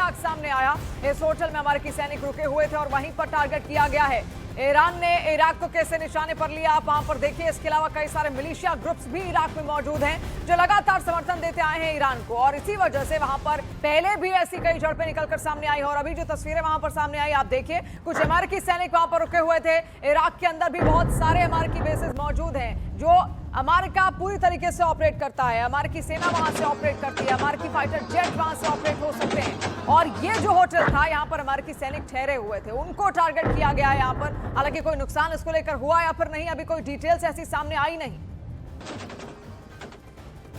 खौफनाक सामने आया। इस होटल में अमेरिकी सैनिक रुके हुए थे और वहीं पर टारगेट किया गया है। ईरान ने इराक को कैसे निशाने पर लिया, आप वहां पर देखिए। इसके अलावा कई सारे मिलिशिया ग्रुप्स भी इराक में मौजूद हैं जो लगातार समर्थन देते आए हैं ईरान को, और इसी वजह से वहां पर पहले भी ऐसी कई झड़पें निकलकर सामने आई। और अभी जो तस्वीरें वहां पर सामने आई, आप देखिए, कुछ अमेरिकी सैनिक वहां पर रुके हुए थे। इराक के अंदर भी बहुत सारे अमेरिकी बेसेस मौजूद हैं जो अमेरिका पूरी तरीके से ऑपरेट करता है। अमेरिकी सेना वहां से ऑपरेट करती है, अमेरिकी फाइटर जेट वहां से ऑपरेट हो सकते हैं। और ये जो होटल था, यहां पर अमेरिकी सैनिक ठहरे हुए थे, उनको टारगेट किया गया है यहां पर। हालांकि कोई नुकसान इसको लेकर हुआ या फिर नहीं, अभी कोई डिटेल्स ऐसी सामने आई नहीं।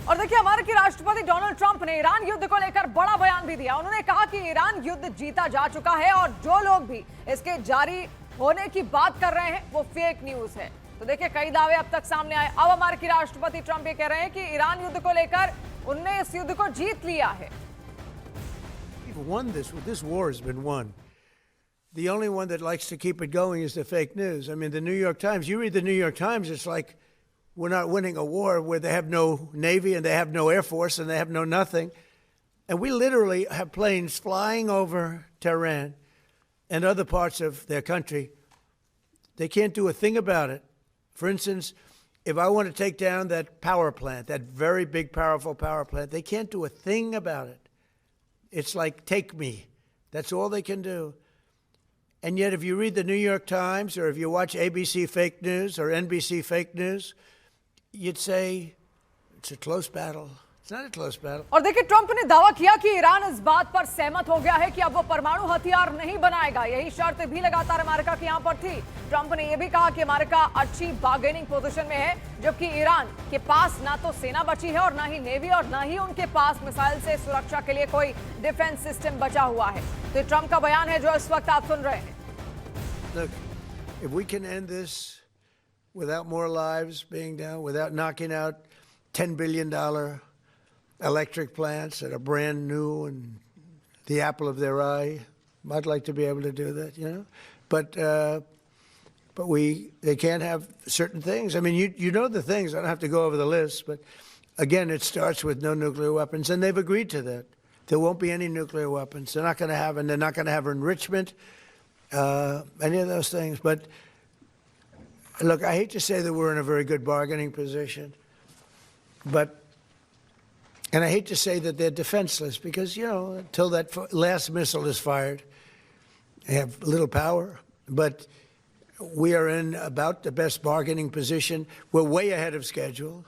और देखिए, अमेरिकी राष्ट्रपति डोनाल्ड ट्रंप ने ईरान युद्ध को लेकर बड़ा बयान भी दिया। उन्होंने कहा कि ईरान युद्ध जीता जा चुका है और जो लोग भी इसके जारी होने की बात कर रहे हैं वो फेक न्यूज है। तो देखिए, कई दावे अब तक सामने आए। अब अमेरिकी राष्ट्रपति ट्रंप ये कह रहे हैं कि ईरान युद्ध को लेकर उनने इस युद्ध को जीत लिया है। This war has been won. The only one that likes to keep it going is the fake news. I mean, the New York Times, you read the New York Times, it's like we're not winning a war where they have no Navy and they have no Air Force and they have no nothing. And we literally have planes flying over Tehran and other parts of their country. They can't do a thing about it. For instance, if I want to take down that power plant, that very big, powerful power plant, they can't do a thing about it. It's like, take me. That's all they can do. And yet, if you read the New York Times or if you watch ABC fake news or NBC fake news, you'd say it's a close battle. It's not a close battle. और देखिए, Trump ने दावा किया कि Iran इस बात पर सहमत हो गया है कि अब वो परमाणु हथियार नहीं बनाएगा। यही शर्त भी लगातार अमेरिका की यहां पर थी। ट्रंप ने यह भी कहा कि अमेरिका अच्छी बार्गेनिंग पोजीशन में है, जबकि ईरान के पास ना तो सेना बची है और ना ही नेवी और ना ही उनके पास मिसाइल से सुरक्षा के लिए कोई डिफेंस सिस्टम बचा हुआ है। तो ट्रंप का बयान है जो इस वक्त आप सुन रहे हैं। Look, if we can end this without more lives being down, without knocking out $10 billion electric plants that are brand new and the apple of their eye, I'd like to be able to do that, you know. But they can't have certain things. I mean, you know the things. I don't have to go over the list, but again, it starts with no nuclear weapons, and they've agreed to that. There won't be any nuclear weapons. They're not going to have, and they're not going to have enrichment, any of those things. But look, I hate to say that we're in a very good bargaining position, and I hate to say that they're defenseless because, you know, until that last missile is fired, they have little power. But we are in about the best bargaining position. We're way ahead of schedule.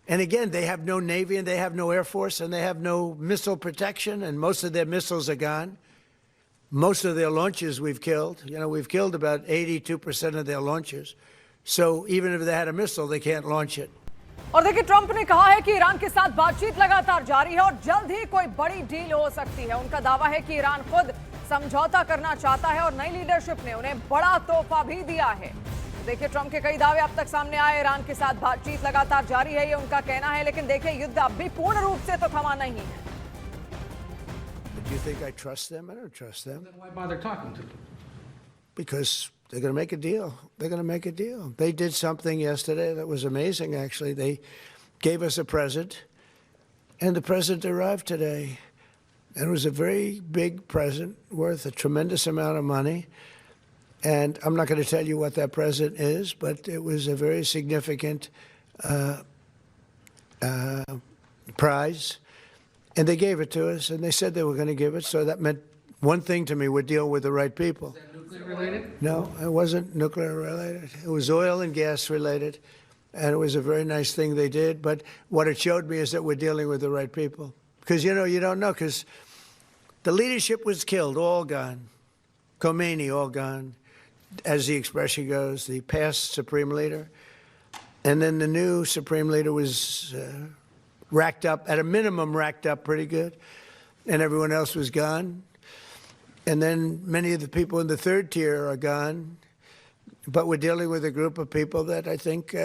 And again, they have no Navy and they have no Air Force and they have no missile protection, and most of their missiles are gone. Most of their launches we've killed. You know, we've killed about 82% of their launches. So even if they had a missile, they can't launch it. और देखिए, Trump ने कहा है कि Iran के साथ बातचीत लगातार जारी है और जल्द ही कोई बड़ी डील हो सकती है। उनका दावा है कि ईरान खुद समझौता करना चाहता है और नई लीडरशिप ने उन्हें बड़ा तोहफा भी दिया है। देखिए, ट्रंप के कई दावे अब तक सामने आए। ईरान के साथ बातचीत लगातार जारी है, ये उनका कहना है, लेकिन देखिए, युद्ध अब भी पूर्ण रूप से तो थमा नहीं है। Do you think I trust them? I don't trust them. Then why bother talking to them? Because they're going to make a deal. They're going to make a deal. They did something yesterday that was amazing, actually. They gave us a present, and the present arrived today. And it was a very big present worth a tremendous amount of money. And I'm not going to tell you what that present is, but it was a very significant prize. And they gave it to us, and they said they were going to give it. So that meant one thing to me: we're dealing with the right people. Is that nuclear related? No, it wasn't nuclear related. It was oil and gas related, and it was a very nice thing they did. But what it showed me is that we're dealing with the right people. Because, you know, you don't know, because the leadership was killed, all gone. Khomeini, all gone, as the expression goes, the past supreme leader. And then the new supreme leader was racked up, at a minimum racked up pretty good, and everyone else was gone. And then many of the people in the third tier are gone, but we're dealing with a group of people that I think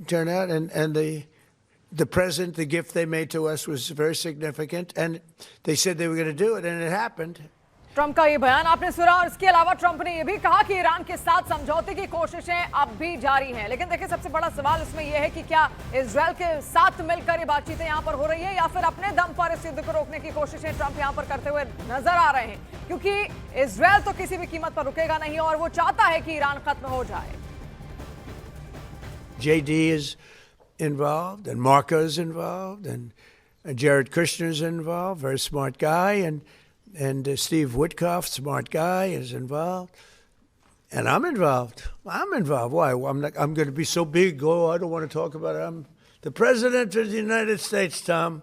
turn out, and the present, the gift they made to us was very significant, and they said they were going to do it, and it happened. Trump का ये बयान आपने सुना और इसके अलावा Trump ने यह भी कहा कि ईरान के साथ समझौते की कोशिशें अब भी जारी हैं। लेकिन देखिए, सबसे बड़ा सवाल इसमें यह है कि क्या इजरायल के साथ मिलकर ये बातचीतें यहां पर हो रही है या फिर अपने दम पर इस युद्ध को रोकने की कोशिशें ट्रंप यहां पर करते हुए नजर आ रहे हैं, क्योंकि इजरायल तो किसी भी कीमत पर रुकेगा नहीं और वो चाहता है कि ईरान खत्म हो जाए। JD is involved, and Marco is involved, and Jared Kushner is involved, very smart guy, and Steve Witkoff, smart guy, is involved, and I'm involved. I'm involved. Why? I'm going to be so big. Oh, I don't want to talk about it. I'm the president of the United States, Tom,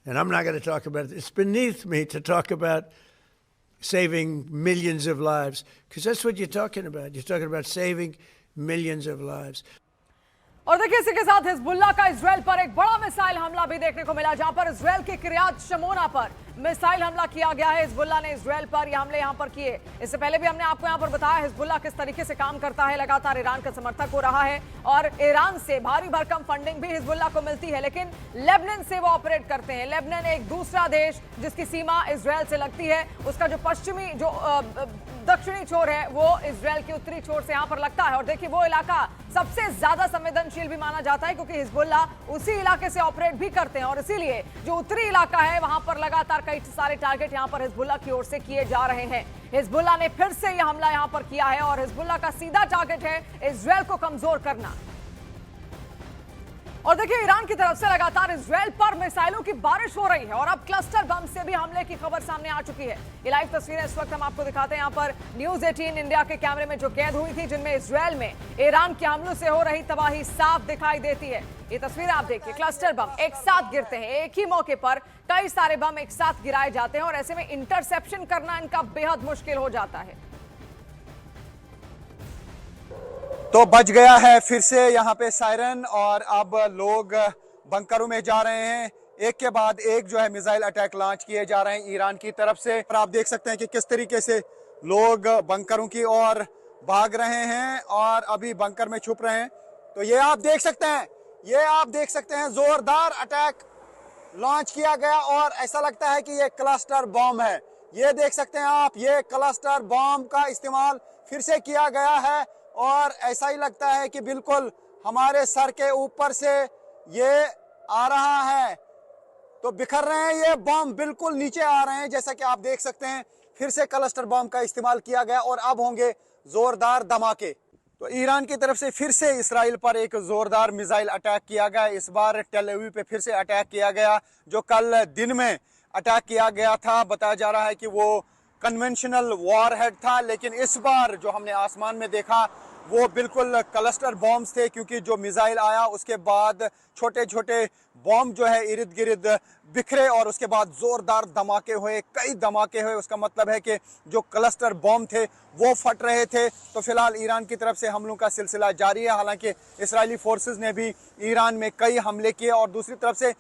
and I'm not going to talk about it. It's beneath me to talk about saving millions of lives, because that's what you're talking about. You're talking about saving millions of lives. और देखिए, इसी के साथ Hezbollah का Israel पर एक बड़ा missile हमला भी देखने को मिला, जहां पर इजरायल के किरियात शमोना पर मिसाइल हमला किया गया है। हिजबुल्लाह ने इजरायल पर ये हमले यहां पर किए। इससे पहले भी हमने आपको यहां पर बताया हिजबुल्लाह किस तरीके से काम करता है, लगातार ईरान का समर्थक हो रहा है और ईरान से भारी भरकम फंडिंग भी हिजबुल्लाह को मिलती है, लेकिन लेबनान से वो ऑपरेट करते हैं। लेबनान एक दूसरा देश जिसकी सीमा इजरायल से लगती है, उसका जो पश्चिमी जो दक्षिणी छोर है वो इजरायल के उत्तरी छोर से यहां पर लगता है। और देखिए, वो इलाका सबसे ज्यादा संवेदनशील भी माना जाता है, क्योंकि हिजबुल्लाह उसी इलाके से ऑपरेट भी करते हैं और इसीलिए जो उत्तरी इलाका है वहां पर लगातार कई सारे टारगेट यहां पर हिजबुल्लाह की ओर से किए जा रहे हैं। हिजबुल्लाह ने फिर से यह हमला यहां पर किया है और हिजबुल्लाह का सीधा टारगेट है इजरायल को कमजोर करना। और देखिए, ईरान की तरफ से लगातार इजरायल पर मिसाइलों की बारिश हो रही है और अब क्लस्टर बम से भी हमले की खबर सामने आ चुकी है। ये लाइव तस्वीरें इस वक्त हम आपको दिखाते हैं। यहाँ पर न्यूज 18 इंडिया के कैमरे में जो कैद हुई थी, जिनमें इजरायल में ईरान के हमलों से हो रही तबाही साफ दिखाई देती है। ये तस्वीर आप देखिए, क्लस्टर बम एक साथ गिरते हैं, एक ही मौके पर कई सारे बम एक साथ गिराए जाते हैं और ऐसे में इंटरसेप्शन करना इनका बेहद मुश्किल हो जाता है। तो बज गया है फिर से यहाँ पे सायरन और अब लोग बंकरों में जा रहे हैं। एक के बाद एक जो है मिसाइल अटैक लॉन्च किए जा रहे हैं ईरान की तरफ से। और आप देख सकते हैं कि किस तरीके से लोग बंकरों की ओर भाग रहे हैं और अभी बंकर में छुप रहे हैं। तो ये आप देख सकते हैं, जोरदार अटैक लॉन्च किया गया और ऐसा लगता है कि ये क्लस्टर बॉम्ब है। ये देख सकते हैं आप, ये क्लस्टर बॉम्ब का इस्तेमाल फिर से किया गया है और ऐसा ही लगता है कि बिल्कुल हमारे सर के ऊपर से ये आ रहा है। तो बिखर रहे हैं ये बम, बिल्कुल नीचे आ रहे हैं। जैसा कि आप देख सकते हैं, फिर से क्लस्टर बम का इस्तेमाल किया गया और अब होंगे जोरदार धमाके। तो ईरान की तरफ से फिर से इसराइल पर एक जोरदार मिसाइल अटैक किया गया। इस बार टेल अवीव पे फिर से अटैक किया गया, जो कल दिन में अटैक किया गया था। बताया जा रहा है कि वो कन्वेंशनल वॉरहेड था, लेकिन इस बार जो हमने आसमान में देखा वो बिल्कुल क्लस्टर बॉम्ब्स थे, क्योंकि जो मिसाइल आया उसके बाद छोटे छोटे बॉम्ब जो है इर्द गिर्द बिखरे और उसके बाद जोरदार धमाके हुए, कई धमाके हुए। उसका मतलब है कि जो क्लस्टर बॉम्ब थे वो फट रहे थे। तो फिलहाल ईरान की तरफ से हमलों का सिलसिला जारी है। हालांकि इसराइली फोर्सेस ने भी ईरान में कई हमले किए और दूसरी तरफ से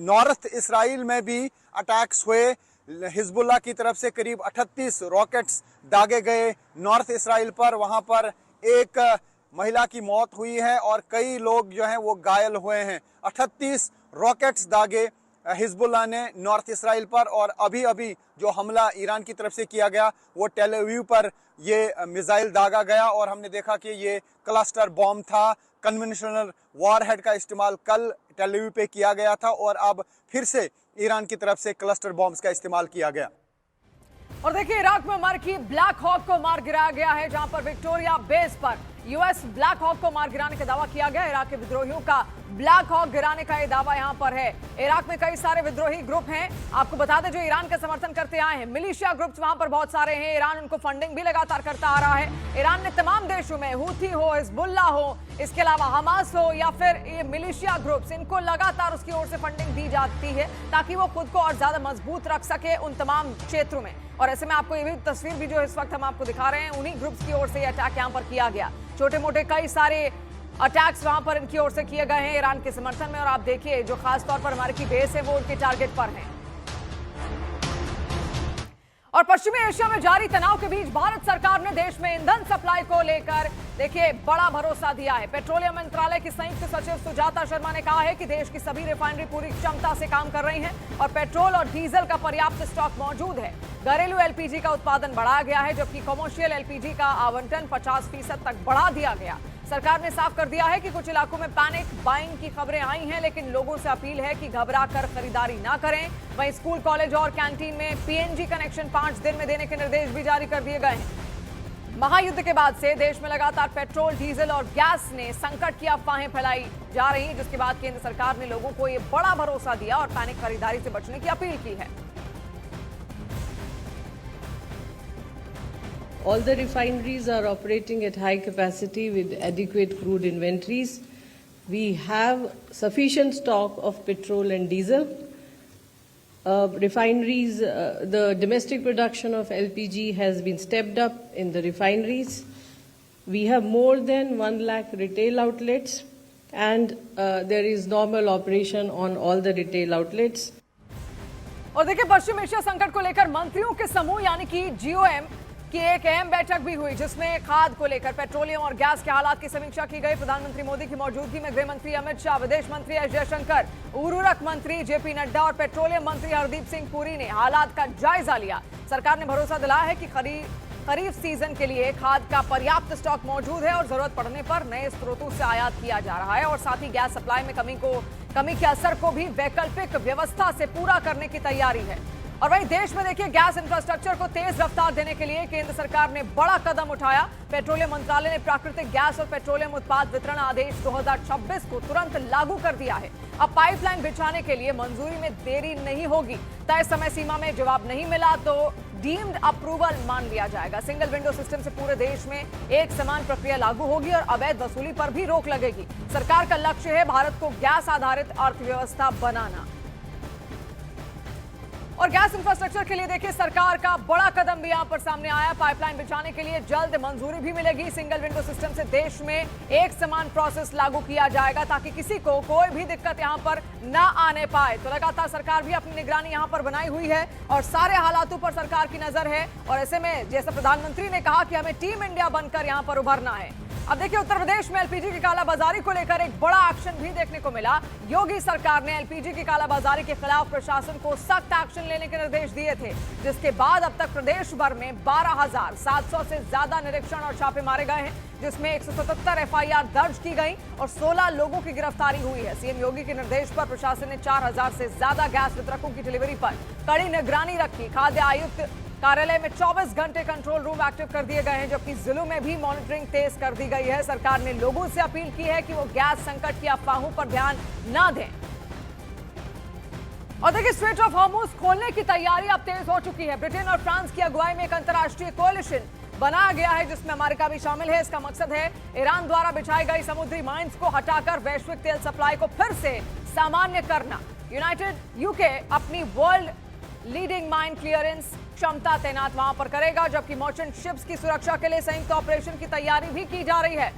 नॉर्थ इसराइल में भी अटैक्स हुए। हिजबुल्लाह की तरफ से करीब 38 रॉकेट्स दागे गए नॉर्थ इसराइल पर। वहां पर एक महिला की मौत हुई है और कई लोग जो हैं वो घायल हुए हैं। 38 रॉकेट्स दागे हिजबुल्लाह ने नॉर्थ इसराइल पर और अभी अभी जो हमला ईरान की तरफ से किया गया वो टेल अवीव पर ये मिसाइल दागा गया और हमने देखा कि ये क्लस्टर बॉम्ब था। कन्वेंशनल वॉरहेड का इस्तेमाल कल टेल अवीव पे किया गया था और अब फिर से ईरान की तरफ से क्लस्टर बॉम्ब्स का इस्तेमाल किया गया। और देखिए, इराक में मरकी ब्लैक हॉक को मार गिराया गया है, जहां पर विक्टोरिया बेस पर यूएस ब्लैक हॉक को मार गिराने का दावा किया गया। इराक के विद्रोहियों का ब्लैक हॉक गिराने का यह दावा यहां पर है। इराक में कई सारे विद्रोही ग्रुप हैं, आपको बता दें, जो ईरान का समर्थन करते आए हैं। मिलिशिया ग्रुप्स वहां पर बहुत सारे हैं। ईरान उनको फंडिंग भी लगातार करता आ रहा है। ईरान ने तमाम देशों में, हूथी हो, हिजबुल्लाह हो, इसके अलावा हमास हो या फिर ये मिलिशिया ग्रुप्स, इनको लगातार उसकी ओर से फंडिंग दी जाती है ताकि वो खुद को और ज्यादा मजबूत रख सके उन तमाम क्षेत्रों में। और ऐसे में आपको ये भी तस्वीर भी जो इस वक्त हम आपको दिखा रहे हैं, उन्हीं ग्रुप्स की ओर से ये अटैक यहाँ पर किया गया। छोटे मोटे कई सारे अटैक्स वहां पर इनकी ओर से किए गए हैं ईरान के समर्थन में। और आप देखिए, जो खास तौर पर हमारी बेस है वो उनके टारगेट पर है। और पश्चिमी एशिया में जारी तनाव के बीच भारत सरकार ने देश में ईंधन सप्लाई को लेकर देखिए बड़ा भरोसा दिया है। पेट्रोलियम मंत्रालय की संयुक्त सचिव सुजाता शर्मा ने कहा है कि देश की सभी रिफाइनरी पूरी क्षमता से काम कर रही हैं और पेट्रोल और डीजल का पर्याप्त स्टॉक मौजूद है। घरेलू एलपीजी का उत्पादन बढ़ाया गया है, जबकि कमर्शियल एलपीजी का आवंटन 50% तक बढ़ा दिया गया। सरकार ने साफ कर दिया है कि कुछ इलाकों में पैनिक बाइंग की खबरें आई हैं, लेकिन लोगों से अपील है कि घबरा कर खरीदारी ना करें। वहीं स्कूल, कॉलेज और कैंटीन में पीएनजी कनेक्शन 5 दिन में देने के निर्देश भी जारी कर दिए गए हैं। महायुद्ध के बाद से देश में लगातार पेट्रोल, डीजल और गैस ने संकट की अफवाहें फैलाई जा रही, जिसके बाद केंद्र सरकार ने लोगों को ये बड़ा भरोसा दिया और पैनिक खरीदारी से बचने की अपील की है। All the refineries are operating at high capacity with adequate crude inventories. We have sufficient stock of petrol and diesel. Refineries, the domestic production of LPG has been stepped up in the refineries. We have more than 1 lakh retail outlets, and there is normal operation on all the retail outlets. और देखिए, पश्चिम Asia संकट को लेकर मंत्रियों के समूह यानी कि GOM की एक अहम बैठक भी हुई, जिसमें खाद को लेकर पेट्रोलियम और गैस के हालात की समीक्षा की गई। प्रधानमंत्री मोदी की मौजूदगी में गृह मंत्री अमित शाह, विदेश मंत्री एस जयशंकर, उर्वरक मंत्री जेपी नड्डा और पेट्रोलियम मंत्री हरदीप सिंह पुरी ने हालात का जायजा लिया। सरकार ने भरोसा दिलाया है कि खरीफ सीजन के लिए खाद का पर्याप्त स्टॉक मौजूद है और जरूरत पड़ने पर नए स्रोतों से आयात किया जा रहा है और साथ ही गैस सप्लाई में कमी के असर को भी वैकल्पिक व्यवस्था से पूरा करने की तैयारी है। और वहीं देश में देखिए, गैस इंफ्रास्ट्रक्चर को तेज रफ्तार देने के लिए केंद्र सरकार ने बड़ा कदम उठाया। पेट्रोलियम मंत्रालय ने प्राकृतिक गैस और पेट्रोलियम उत्पाद वितरण आदेश 2026 को तुरंत लागू कर दिया है। अब पाइपलाइन बिछाने के लिए मंजूरी में देरी नहीं होगी। तय समय सीमा में जवाब नहीं मिला तो डीम्ड अप्रूवल मान लिया जाएगा। सिंगल विंडो सिस्टम से पूरे देश में एक समान प्रक्रिया लागू होगी और अवैध वसूली पर भी रोक लगेगी। सरकार का लक्ष्य है भारत को गैस आधारित अर्थव्यवस्था बनाना। और गैस इंफ्रास्ट्रक्चर के लिए देखिए, सरकार का बड़ा कदम भी यहां पर सामने आया। पाइपलाइन बिछाने के लिए जल्द मंजूरी भी मिलेगी। सिंगल विंडो सिस्टम से देश में एक समान प्रोसेस लागू किया जाएगा ताकि किसी को कोई भी दिक्कत यहां पर ना आने पाए। तो लगातार सरकार भी अपनी निगरानी यहां पर बनाई हुई है और सारे हालातों पर सरकार की नजर है। और ऐसे में जैसे प्रधानमंत्री ने कहा कि हमें टीम इंडिया बनकर यहां पर उभरना है। अब देखिए, उत्तर प्रदेश में एलपीजी की कालाबाजारी को लेकर एक बड़ा एक्शन भी देखने को मिला। योगी सरकार ने एलपीजी की कालाबाजारी के खिलाफ प्रशासन को सख्त एक्शन लेने के निर्देश दिए थे, जिसके बाद अब तक प्रदेश भर में 12,700 से ज्यादा निरीक्षण और छापे मारे गए हैं, जिसमें 177 एफआईआर दर्ज की गई और 16 लोगों की गिरफ्तारी हुई है। सीएम योगी के निर्देश पर प्रशासन ने 4,000 से ज्यादा गैस वितरकों की डिलीवरी पर कड़ी निगरानी रखी। खाद्य आयुक्त कार्यालय में 24 घंटे कंट्रोल रूम एक्टिव कर दिए गए हैं, जबकि जिलों में भी मॉनिटरिंग तेज कर दी गई है। सरकार ने लोगों से अपील की है कि वो गैस संकट की अफवाहों पर ध्यान न दें। और देखिए, स्ट्रेट ऑफ हॉर्मुज खोलने की तैयारी अब तेज हो चुकी है। ब्रिटेन और फ्रांस की अगुवाई में एक अंतर्राष्ट्रीय कोalition बनाया गया है, जिसमें अमेरिका भी शामिल है। इसका मकसद है ईरान द्वारा बिछाई गई समुद्री माइंस को हटाकर वैश्विक तेल सप्लाई को फिर से सामान्य करना। यूके अपनी वर्ल्ड लीडिंग माइन क्लियरेंस क्षमता तैनात वहां पर करेगा, जबकि मर्चेंट शिप्स की सुरक्षा के लिए संयुक्त ऑपरेशन की तैयारी भी की जा रही है।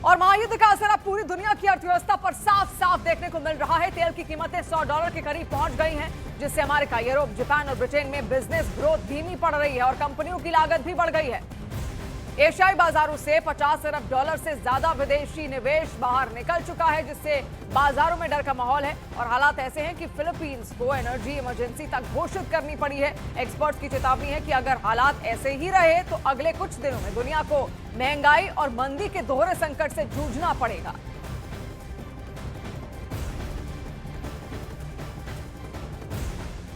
और महायुद्ध का असर अब पूरी दुनिया की अर्थव्यवस्था पर साफ साफ देखने को मिल रहा है। तेल की कीमतें $100 के करीब पहुंच गई हैं, जिससे अमेरिका, यूरोप, जापान और ब्रिटेन में बिजनेस ग्रोथ धीमी पड़ रही है और कंपनियों की लागत भी बढ़ गई है। एशियाई बाजारों से $50 अरब से ज्यादा विदेशी निवेश बाहर निकल चुका है, जिससे बाजारों में डर का माहौल है और हालात ऐसे हैं कि फिलीपींस को एनर्जी इमरजेंसी तक घोषित करनी पड़ी है। एक्सपर्ट्स की चेतावनी है कि अगर हालात ऐसे ही रहे तो अगले कुछ दिनों में दुनिया को महंगाई और मंदी के दोहरे संकट से जूझना पड़ेगा।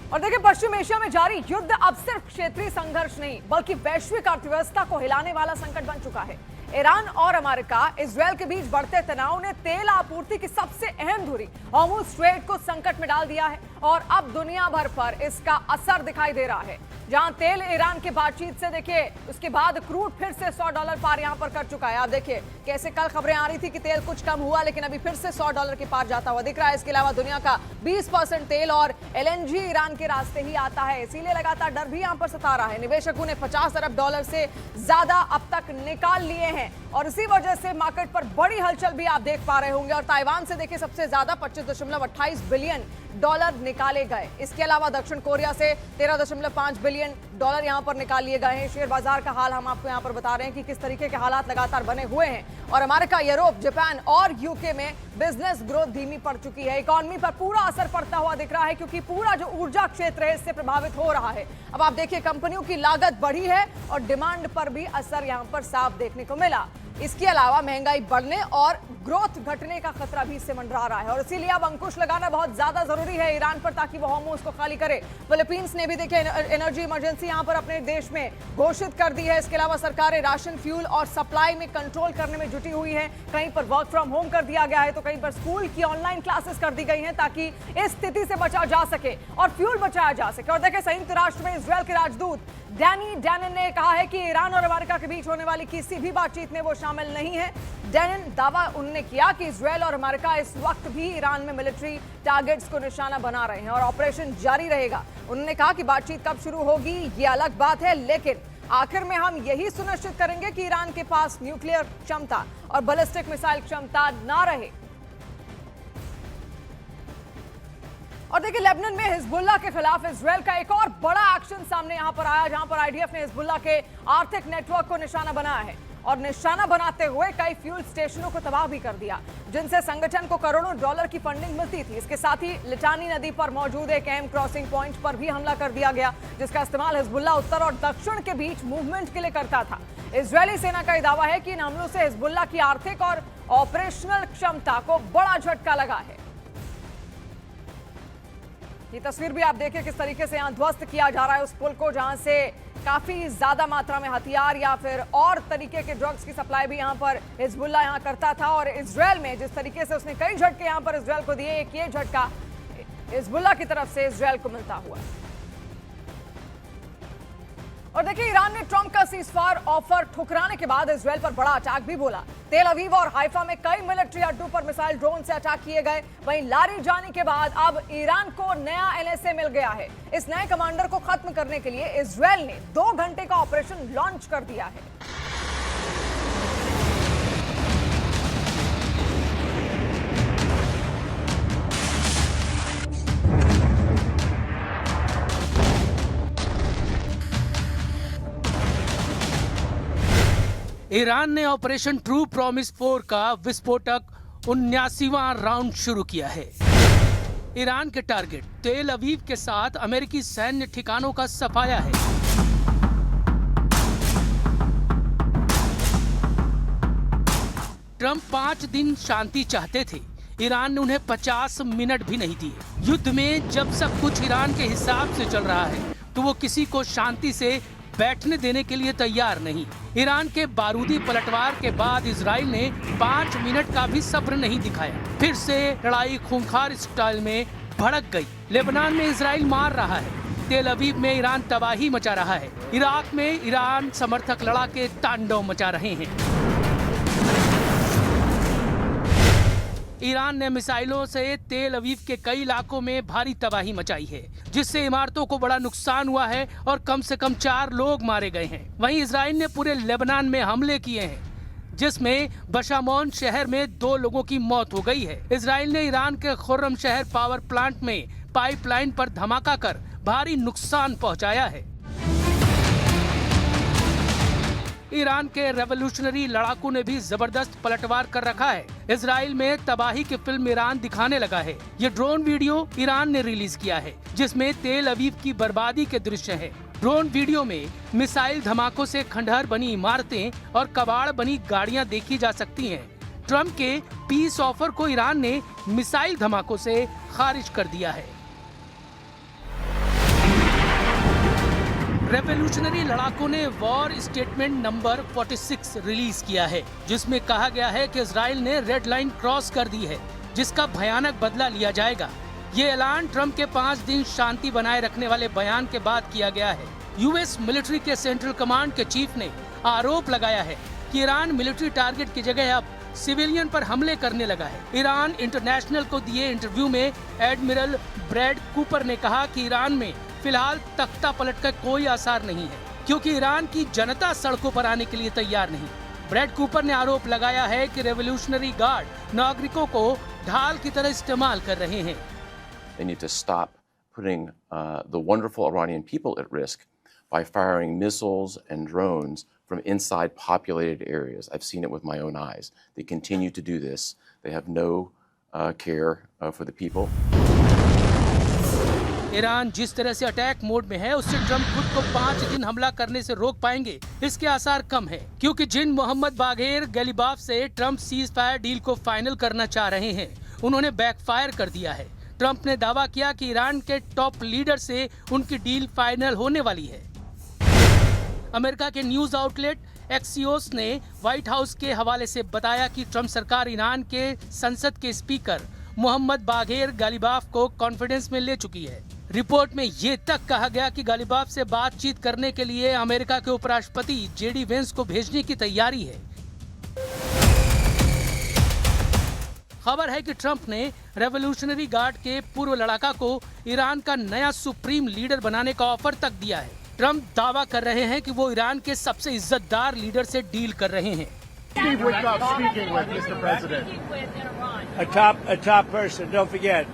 और देखिए, पश्चिम एशिया में जारी युद्ध अब सिर्फ क्षेत्रीय संघर्ष नहीं बल्कि वैश्विक अर्थव्यवस्था को हिलाने वाला संकट बन चुका है। ईरान और अमेरिका, इजरायल के बीच बढ़ते तनाव ने तेल आपूर्ति की सबसे अहम धुरी हॉर्मुज स्ट्रेट को संकट में डाल दिया है और अब दुनिया भर पर इसका असर दिखाई दे रहा है। जहां तेल ईरान के बातचीत से देखिए उसके बाद क्रूड फिर से $100 पार यहां पर कर चुका है। आप देखिए कैसे कल खबरें आ रही थी कि तेल कुछ कम हुआ, लेकिन अभी फिर से $100 के पार जाता हुआ दिख रहा है। इसके अलावा दुनिया का 20% तेल और एलएनजी ईरान के रास्ते ही आता है, इसीलिए लगातार डर भी यहां पर सता रहा है। निवेशकों ने $50 अरब से ज्यादा अब तक निकाल लिए हैं और इसी वजह से मार्केट पर बड़ी हलचल भी आप देख पा रहे होंगे। और ताइवान से देखिए सबसे ज्यादा $25.28 बिलियन डॉलर निकाले गए। इसके अलावा दक्षिण कोरिया से 13.5 बिलियन डॉलर यहां पर निकाल लिए गए हैं। शेयर बाजार का हाल हम आपको यहां पर बता रहे हैं कि किस तरीके के हालात लगातार बने हुए हैं और अमेरिका, यूरोप, जापान और यूके में बिजनेस ग्रोथ धीमी पड़ चुकी है। इकोनॉमी पर पूरा असर पड़ता हुआ दिख रहा है क्योंकि पूरा जो ऊर्जा क्षेत्र है इससे प्रभावित हो रहा है। अब आप देखिए कंपनियों की लागत बढ़ी है और डिमांड पर भी असर यहां पर साफ देखने को मिला। इसके अलावा महंगाई बढ़ने और ग्रोथ घटने का खतरा भी इससे मंडरा रहा है और इसीलिए अब अंकुश लगाना बहुत ज्यादा जरूरी है ईरान पर ताकि वो होर्मुज को खाली करे। फिलीपींस ने भी देखिए एनर्जी इमरजेंसी यहां पर अपने देश में घोषित कर दी है। इसके अलावा सरकारें राशन, फ्यूल और सप्लाई में कंट्रोल करने में जुटी हुई है। कहीं पर वर्क फ्रॉम होम कर दिया गया है तो कहीं पर स्कूल की ऑनलाइन क्लासेस कर दी गई हैं ताकि इस स्थिति से बचा जा सके और फ्यूल बचाया जा सके। और देखिए संयुक्त राष्ट्र में इजरायल के राजदूत डैनी डैनन ने कहा है कि ईरान और अमेरिका के बीच होने वाली किसी भी बातचीत में वो शामिल नहीं है। डैनन दावा उन्होंने किया कि इजरायल और अमेरिका इस वक्त भी ईरान में मिलिट्री टारगेट्स को निशाना बना रहे हैं और ऑपरेशन जारी रहेगा। उन्होंने कहा कि बातचीत कब शुरू होगी ये अलग बात है, लेकिन आखिर में हम यही सुनिश्चित करेंगे कि ईरान के पास न्यूक्लियर क्षमता और बैलिस्टिक मिसाइल क्षमता ना रहे। और देखिए लेबनान में हिजबुल्लाह के खिलाफ इजरायल का एक और बड़ा एक्शन सामने यहां पर आया जहां पर आईडीएफ ने हिजबुल्लाह के आर्थिक नेटवर्क को निशाना बनाया है और निशाना बनाते हुए कई फ्यूल स्टेशनों को तबाह भी कर दिया जिनसे संगठन को करोड़ों डॉलर की फंडिंग मिलती थी। इसके साथ ही लिटानी नदी पर मौजूद एक अहम क्रॉसिंग पॉइंट पर भी हमला कर दिया गया जिसका इस्तेमाल हिजबुल्लाह उत्तर और दक्षिण के बीच मूवमेंट के लिए करता था। इजरायली सेना का दावा है कि इन हमलों से हिजबुल्लाह की आर्थिक और ऑपरेशनल क्षमता को बड़ा झटका लगा है। ये तस्वीर भी आप देखिए किस तरीके से यहां ध्वस्त किया जा रहा है उस पुल को जहां से काफी ज्यादा मात्रा में हथियार या फिर और तरीके के ड्रग्स की सप्लाई भी यहां पर हिजबुल्लाह यहां करता था। और इजरायल में जिस तरीके से उसने कई झटके यहां पर इजरायल को दिए, एक ये झटका हिजबुल्लाह की तरफ से इजरायल को मिलता हुआ। और देखिए ईरान ने ट्रंप का सीजफायर ऑफर ठुकराने के बाद इजरायल पर बड़ा अटैक भी बोला। तेल अवीव और हाइफा में कई मिलिट्री अड्डों पर मिसाइल ड्रोन से अटैक किए गए। वहीं लारी जानी के बाद अब ईरान को नया एनएसए मिल गया है। इस नए कमांडर को खत्म करने के लिए इजरायल ने 2 घंटे का ऑपरेशन लॉन्च कर दिया है। ईरान ने ऑपरेशन ट्रू प्रॉमिस 4 का विस्फोटक 79वां राउंड शुरू किया है। ईरान के टारगेट तेल अवीव के साथ अमेरिकी सैन्य ठिकानों का सफाया है। ट्रंप 5 दिन शांति चाहते थे, ईरान ने उन्हें 50 मिनट भी नहीं दिए। युद्ध में जब सब कुछ ईरान के हिसाब से चल रहा है तो वो किसी को शांति से बैठने देने के लिए तैयार नहीं। ईरान के बारूदी पलटवार के बाद इजराइल ने 5 मिनट का भी सब्र नहीं दिखाया। फिर से लड़ाई खूंखार स्टाइल में भड़क गई। लेबनान में इजराइल मार रहा है, तेल अवीव में ईरान तबाही मचा रहा है, इराक में ईरान समर्थक लड़ाके तांडव मचा रहे हैं। ईरान ने मिसाइलों से तेल अवीव के कई इलाकों में भारी तबाही मचाई है जिससे इमारतों को बड़ा नुकसान हुआ है और कम से कम 4 लोग मारे गए हैं। वहीं इजराइल ने पूरे लेबनान में हमले किए हैं जिसमें बशामोन शहर में 2 लोगों की मौत हो गई है। इजराइल ने ईरान के खुर्रम शहर पावर प्लांट में पाइपलाइन पर धमाका कर भारी नुकसान पहुंचाया है। ईरान के रेवोल्यूशनरी लड़ाकू ने भी जबरदस्त पलटवार कर रखा है। इजराइल में तबाही की फिल्म ईरान दिखाने लगा है। ये ड्रोन वीडियो ईरान ने रिलीज किया है जिसमें तेल अवीव की बर्बादी के दृश्य हैं। ड्रोन वीडियो में मिसाइल धमाकों से खंडहर बनी इमारतें और कबाड़ बनी गाड़ियां देखी जा सकती हैं। ट्रंप के पीस ऑफर को ईरान ने मिसाइल धमाकों से खारिज कर दिया है। रेवोल्यूशनरी लड़ाकों ने वॉर स्टेटमेंट नंबर 46 रिलीज किया है जिसमें कहा गया है कि इजराइल ने रेड लाइन क्रॉस कर दी है जिसका भयानक बदला लिया जाएगा। ये ऐलान ट्रंप के 5 दिन शांति बनाए रखने वाले बयान के बाद किया गया है। यूएस मिलिट्री के सेंट्रल कमांड के चीफ ने आरोप लगाया है कि ईरान मिलिट्री टारगेट की जगह अब सिविलियन पर हमले करने लगा है। ईरान इंटरनेशनल को दिए इंटरव्यू में एडमिरल ब्रैड कूपर ने कहा कि ईरान में फिलहाल तख्ता पलट का कोई आसार नहीं है क्योंकि ईरान की जनता सड़कों पर आने के लिए तैयार नहीं। ब्रैड कूपर ने आरोप लगाया है कि रेवोल्यूशनरी गार्ड नागरिकों को ढाल की तरह इस्तेमाल कर रहे हैं। They need to stop putting the wonderful Iranian people at risk by firing missiles and drones from inside populated areas. I've seen it with my own eyes. They continue to do this. They have no care for the people. Iran जिस तरह से attack mode में है, उससे Trump खुद को 5 दिन हमला करने से रोक पाएंगे, इसके आसार कम है, क्योंकि जिन मोहम्मद बागेर गलीबाफ से ट्रंप सीज फायर डील को फाइनल करना चाह रहे हैं, उन्होंने बैकफायर कर दिया है। ट्रंप ने दावा किया कि ईरान के टॉप लीडर से उनकी डील फाइनल होने वाली है। अमेरिका के न्यूज आउटलेट एक्सियोस ने व्हाइट हाउस के हवाले से बताया कि ट्रंप सरकार ईरान के संसद के स्पीकर मोहम्मद बागेर गालिबाफ को कॉन्फिडेंस में ले चुकी है। रिपोर्ट में ये तक कहा गया कि गालिबाफ से बातचीत करने के लिए अमेरिका के उपराष्ट्रपति जेडी वेंस को भेजने की तैयारी है। खबर है कि ट्रंप ने रेवोल्यूशनरी गार्ड के पूर्व लड़ाका को ईरान का नया सुप्रीम लीडर बनाने का ऑफर तक दिया है। ट्रंप दावा कर रहे हैं कि वो ईरान के सबसे इज्जतदार लीडर से डील कर रहे हैं। A top person. Don't forget,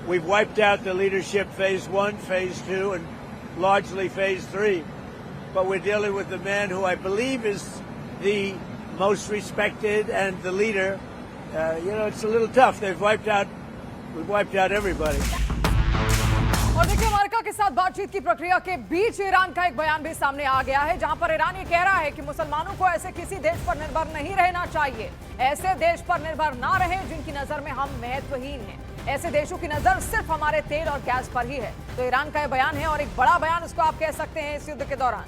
we've wiped out the leadership phase 1, phase 2, and largely phase 3. But we're dealing with the man who I believe is the most respected and the leader. It's a little tough. We've wiped out everybody. और देखिए, America के साथ बातचीत की प्रक्रिया के बीच Iran का एक बयान भी सामने आ गया है, जहां पर ईरान ये कह रहा है कि मुसलमानों को ऐसे किसी देश पर निर्भर नहीं रहना चाहिए। ऐसे देश पर निर्भर ना रहे जिनकी नजर में हम महत्वहीन हैं। ऐसे देशों की नजर सिर्फ हमारे तेल और गैस पर ही है। तो ईरान का ये बयान है, और एक बड़ा बयान उसको आप कह सकते हैं इस युद्ध के दौरान।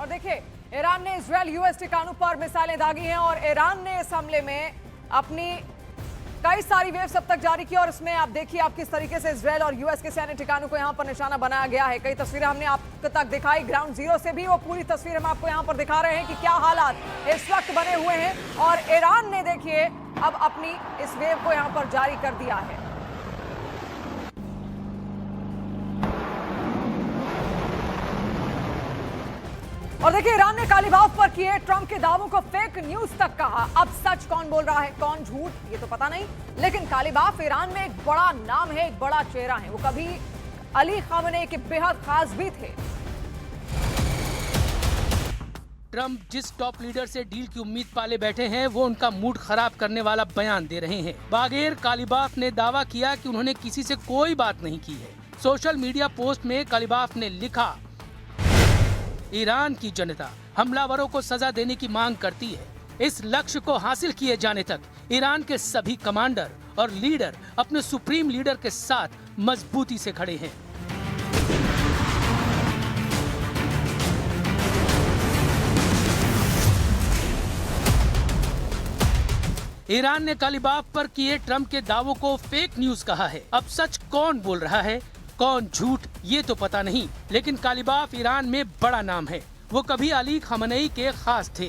और देखिए, ईरान ने इजरायल यूएस ठिकानों पर मिसाइलें दागी हैं, और ईरान ने इस हमले में अपनी कई सारी वेव्स अब तक जारी की। और इसमें आप देखिए आप किस तरीके से इजरायल और यूएस के सैन्य ठिकानों को यहां पर निशाना बनाया गया है। कई तस्वीरें हमने आप तक दिखाई ग्राउंड जीरो से भी, वो पूरी तस्वीर हम आपको यहां पर दिखा रहे हैं कि क्या हालात इस वक्त बने हुए हैं। और ईरान ने देखिए अब अपनी इस वेव को यहां पर जारी कर दिया है। और देखिए, ईरान ने गालिबाफ पर किए ट्रंप के दावों को फेक न्यूज तक कहा। अब सच कौन बोल रहा है, कौन झूठ, ये तो पता नहीं, लेकिन गालिबाफ ईरान में एक बड़ा नाम है, एक बड़ा चेहरा है। वो कभी अली खामनेई के बेहद खास भी थे। ट्रंप जिस टॉप लीडर से डील की उम्मीद पाले बैठे हैं, वो उनका मूड खराब करने वाला बयान दे रहे हैं। बागेर गालिबाफ ने दावा किया कि उन्होंने किसी से कोई बात नहीं की है। सोशल मीडिया पोस्ट में गालिबाफ ने लिखा, ईरान की जनता हमलावरों को सजा देने की मांग करती है। इस लक्ष्य को हासिल किए जाने तक ईरान के सभी कमांडर और लीडर अपने सुप्रीम लीडर के साथ मजबूती से खड़े हैं। ईरान ने गालिबाफ पर किए ट्रंप के दावों को फेक न्यूज कहा है। अब सच कौन बोल रहा है, कौन झूठ, ये तो पता नहीं, लेकिन गालिबाफ ईरान में बड़ा नाम है। वो कभी अली खामनेई के खास थे,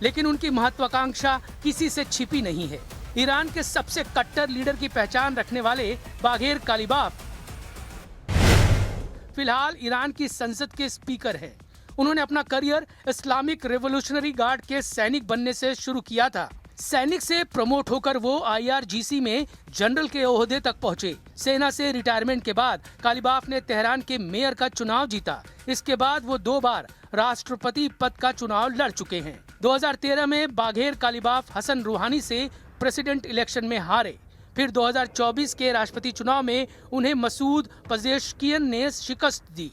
लेकिन उनकी महत्वाकांक्षा किसी से छिपी नहीं है। ईरान के सबसे कट्टर लीडर की पहचान रखने वाले बागेर गालिबाफ फिलहाल ईरान की संसद के स्पीकर हैं। उन्होंने अपना करियर इस्लामिक रेवोल्यूशनरी गार्ड के सैनिक बनने से शुरू किया था। सैनिक से प्रमोट होकर वो IRGC में जनरल के ओहदे तक पहुंचे। सेना से रिटायरमेंट के बाद गालिबाफ ने तेहरान के मेयर का चुनाव जीता। इसके बाद वो 2 बार राष्ट्रपति पद का चुनाव लड़ चुके हैं। 2013 में बागेर गालिबाफ हसन रूहानी से प्रेसिडेंट इलेक्शन में हारे। फिर 2024 के राष्ट्रपति चुनाव में उन्हें मसूद पजेश्कियन ने शिकस्त दी।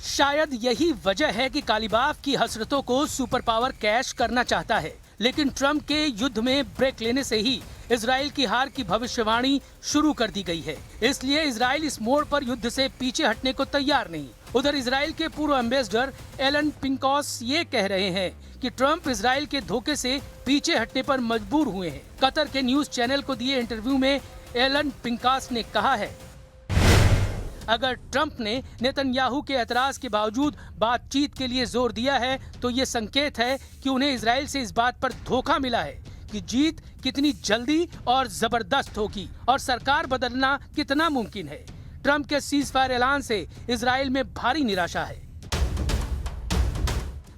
शायद यही वजह है कि गालिबाफ की हसरतों को सुपर पावर कैश करना चाहता है, लेकिन ट्रंप के युद्ध में ब्रेक लेने से ही इजराइल की हार की भविष्यवाणी शुरू कर दी गई है। इसलिए इजराइल इस मोड़ पर युद्ध से पीछे हटने को तैयार नहीं। उधर इजराइल के पूर्व एम्बेसडर एलन पिंकॉस ये कह रहे हैं कि ट्रंप इजराइल के धोखे से पीछे हटने पर मजबूर हुए हैं। कतर के न्यूज चैनल को दिए इंटरव्यू में एलन पिंकॉस ने कहा है, अगर ट्रंप ने नेतन्याहू के एतराज के बावजूद बातचीत के लिए जोर दिया है तो ये संकेत है कि उन्हें इजराइल से इस बात पर धोखा मिला है कि जीत कितनी जल्दी और जबरदस्त होगी और सरकार बदलना कितना मुमकिन है। ट्रंप के सीजफायर ऐलान से इजराइल में भारी निराशा है।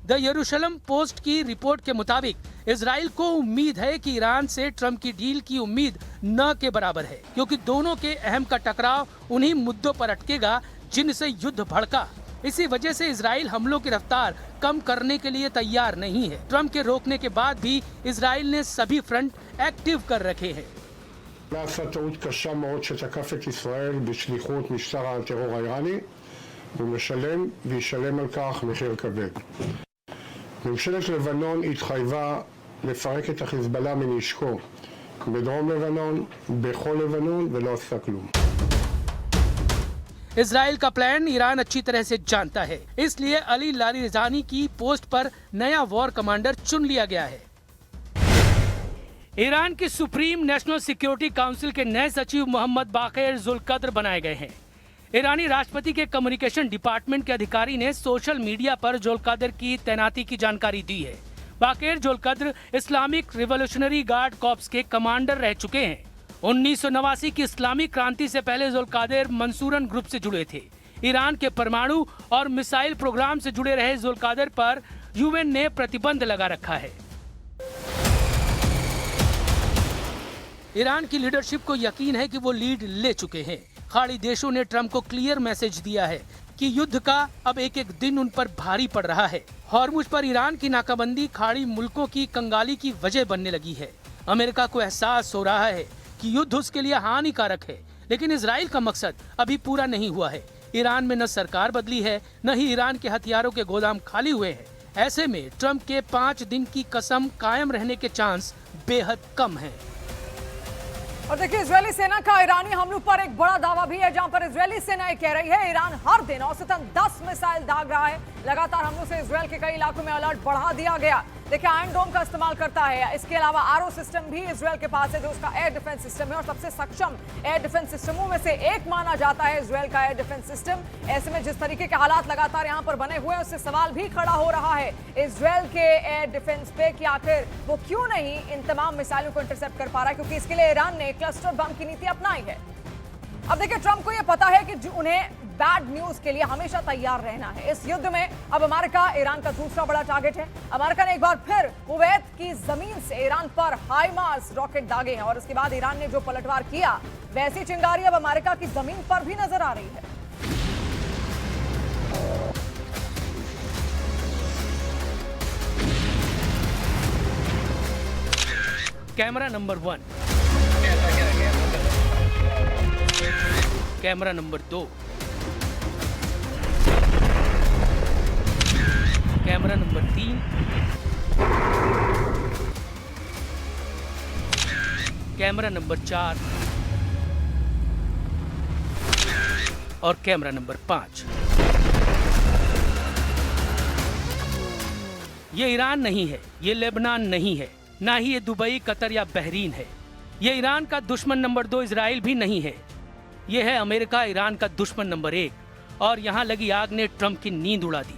द यरूशलम पोस्ट की रिपोर्ट के मुताबिक इजराइल को उम्मीद है कि ईरान से ट्रंप की डील की उम्मीद न के बराबर है, क्योंकि दोनों के अहम का टकराव उन्हीं मुद्दों पर अटकेगा जिनसे युद्ध भड़का। इसी वजह से इजराइल हमलों की रफ्तार कम करने के लिए तैयार नहीं है। ट्रंप के रोकने के बाद भी इजराइल ने सभी फ्रंट एक्टिव कर रखे हैं। עשה טעות קשה מאוד שתקף את ישראל בשליחות משטר הטרור האיראני, הוא משלם וישלם על כך מחיר כבד. ממשלת לבנון התחייבה לפרק את החיזבאללה מנשקו בדרום לבנון, בכל לבנון, ולא עשה כלום. इजराइल का प्लान ईरान अच्छी तरह से जानता है, इसलिए अली लारिजानी की पोस्ट पर नया वॉर कमांडर चुन लिया गया है। ईरान की सुप्रीम नेशनल सिक्योरिटी काउंसिल के नए सचिव मोहम्मद बाक़िर ज़ुल्क़द्र बनाए गए हैं। ईरानी राष्ट्रपति के कम्युनिकेशन डिपार्टमेंट के अधिकारी ने सोशल मीडिया पर ज़ुल्क़द्र की तैनाती की जानकारी दी है। Bagher Zolghadr Islamic Revolutionary Guard Corps के कमांडर रह चुके हैं। 1989 की इस्लामिक क्रांति से पहले ज़ुल्क़द्र मंसूरन ग्रुप से जुड़े थे। ईरान के परमाणु और मिसाइल प्रोग्राम से जुड़े रहे ज़ुल्क़द्र पर यूएन ने प्रतिबंध लगा रखा है। ईरान की लीडरशिप को यकीन है कि वो लीड ले चुके हैं। खाड़ी देशों ने ट्रंप को क्लियर मैसेज दिया है कि युद्ध का अब एक एक दिन उन पर भारी पड़ रहा है। हॉर्मुज पर ईरान की नाकाबंदी खाड़ी मुल्कों की कंगाली की वजह बनने लगी है। अमेरिका को एहसास हो रहा है कि युद्ध उसके लिए हानिकारक है, लेकिन इजराइल का मकसद अभी पूरा नहीं हुआ है। ईरान में न सरकार बदली है, न ही ईरान के हथियारों के गोदाम खाली हुए हैं। ऐसे में ट्रंप के 5 दिन की कसम कायम रहने के चांस बेहद कम हैं। और देखिए, इजरायली सेना का ईरानी हमलों पर एक बड़ा दावा भी है, जहां पर इजरायली सेना ये कह रही है ईरान हर दिन औसतन 10 मिसाइल दाग रहा है। लगातार हमलों से इजरायल के कई इलाकों में अलर्ट बढ़ा दिया गया। देखिए, आयरन डोम का इस्तेमाल करता है। इसके अलावा आरओ सिस्टम भी इजरायल के पास है, जो उसका एयर डिफेंस सिस्टम है और सबसे सक्षम एयर डिफेंस सिस्टमों में से एक माना जाता है इजरायल का एयर डिफेंस सिस्टम। ऐसे में जिस तरीके के हालात लगातार यहाँ पर बने हुए हैं, उससे सवाल भी खड़ा हो रहा है इजरायल के एयर डिफेंस पे कि आखिर वो क्यों नहीं इन तमाम मिसाइलों को इंटरसेप्ट कर पा रहा है, क्योंकि इसके लिए ईरान ने क्लस्टर बम की नीति अपनाई है। अब देखिए, ट्रंप को यह पता है कि उन्हें बैड न्यूज के लिए हमेशा तैयार रहना है। इस युद्ध में अब अमेरिका ईरान का दूसरा बड़ा टारगेट है। अमेरिका ने एक बार फिर कुवैत की जमीन से ईरान पर हाइमार्स रॉकेट दागे हैं और उसके बाद ईरान ने जो पलटवार किया, वैसी चिंगारी अब अमेरिका की जमीन पर भी नजर आ रही है। Camera number 1, camera number 2, camera number 3, camera number 4 और कैमरा नंबर 5। ये ईरान नहीं है, ये लेबनान नहीं है, ना ही ये दुबई, कतर या बहरीन है। ये ईरान का दुश्मन नंबर 2 इजराइल भी नहीं है। ये है अमेरिका, ईरान का दुश्मन नंबर 1। और यहाँ लगी आग ने ट्रंप की नींद उड़ा दी।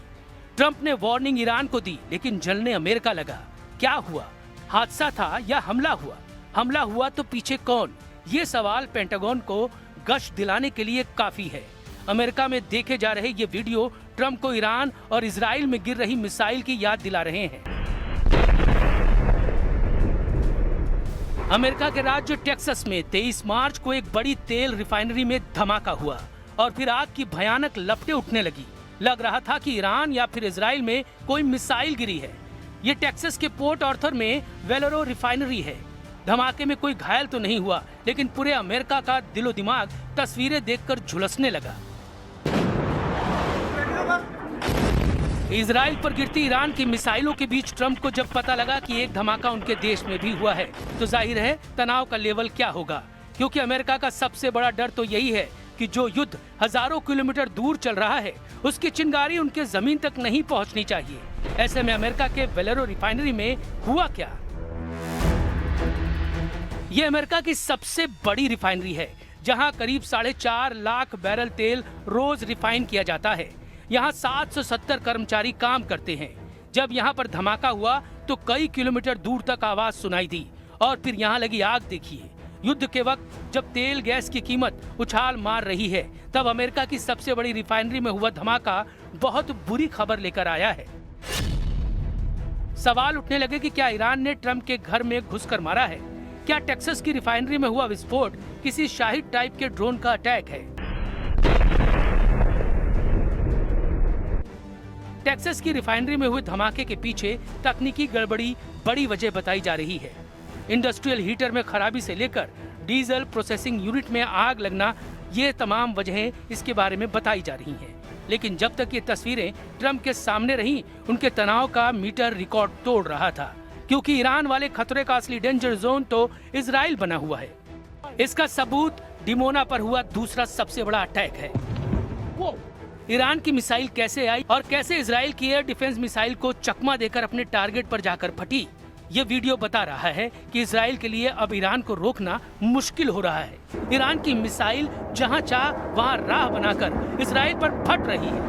ट्रंप ने वार्निंग ईरान को दी, लेकिन जलने अमेरिका लगा। क्या हुआ? हादसा था या हमला हुआ? हमला हुआ तो पीछे कौन? ये सवाल पेंटागन को गश्त दिलाने के लिए काफी है। अमेरिका में देखे जा रहे ये वीडियो ट्रंप को ईरान और इजराइल में गिर रही मिसाइल की याद दिला रहे हैं। अमेरिका के राज्य टेक्सास में 23 मार्च को एक बड़ी तेल रिफाइनरी में धमाका हुआ और फिर आग की भयानक लपटें उठने लगी। लग रहा था कि ईरान या फिर इजराइल में कोई मिसाइल गिरी है। ये टेक्सास के पोर्ट ऑर्थर में वेलोरो रिफाइनरी है। धमाके में कोई घायल तो नहीं हुआ, लेकिन पूरे अमेरिका का दिलो दिमाग तस्वीरें देखकर झुलसने लगा। इजराइल पर गिरती ईरान की मिसाइलों के बीच ट्रंप को जब पता लगा कि एक धमाका उनके देश में भी हुआ है, तो जाहिर है तनाव का लेवल क्या होगा। क्योंकि अमेरिका का सबसे बड़ा डर तो यही है कि जो युद्ध हजारों किलोमीटर दूर चल रहा है, उसकी चिंगारी उनके जमीन तक नहीं पहुंचनी चाहिए। ऐसे में अमेरिका के वेलेरो रिफाइनरी में हुआ क्या? ये अमेरिका की सबसे बड़ी रिफाइनरी है। जहां करीब 4.5 लाख बैरल तेल रोज रिफाइन किया जाता है। यहां 770 कर्मचारी काम करते हैं। जब यहां पर धमाका हुआ तो कई किलोमीटर दूर तक आवाज सुनाई दी। और फिर यहां लगी आग देखिए। युद्ध के वक्त जब तेल गैस की कीमत उछाल मार रही है, तब अमेरिका की सबसे बड़ी रिफाइनरी में हुआ धमाका बहुत बुरी खबर लेकर आया है। सवाल उठने लगे कि क्या ईरान ने ट्रंप के घर में घुसकर मारा है? क्या टेक्सास की रिफाइनरी में हुआ विस्फोट किसी शाहिद टाइप के ड्रोन का अटैक है? टेक्सास की रिफाइनरी में हुए धमाके के पीछे तकनीकी गड़बड़ी बड़ी वजह बताई जा रही है। इंडस्ट्रियल हीटर में खराबी से लेकर डीजल प्रोसेसिंग यूनिट में आग लगना, ये तमाम वजहें इसके बारे में बताई जा रही हैं। लेकिन जब तक ये तस्वीरें ट्रंप के सामने रहीं, उनके तनाव का मीटर रिकॉर्ड तोड़ रहा था, क्योंकि ईरान वाले खतरे का असली डेंजर जोन तो इजराइल बना हुआ है। इसका सबूत डिमोना पर हुआ दूसरा सबसे बड़ा अटैक है। वो ईरान की मिसाइल कैसे आई और कैसे इजराइल की एयर डिफेंस मिसाइल को चकमा देकर अपने टारगेट पर जाकर फटी। ये वीडियो बता रहा है कि इजराइल के लिए अब ईरान को रोकना मुश्किल हो रहा है। ईरान की मिसाइल जहां चाह वहां राह बनाकर इजराइल पर फट रही है।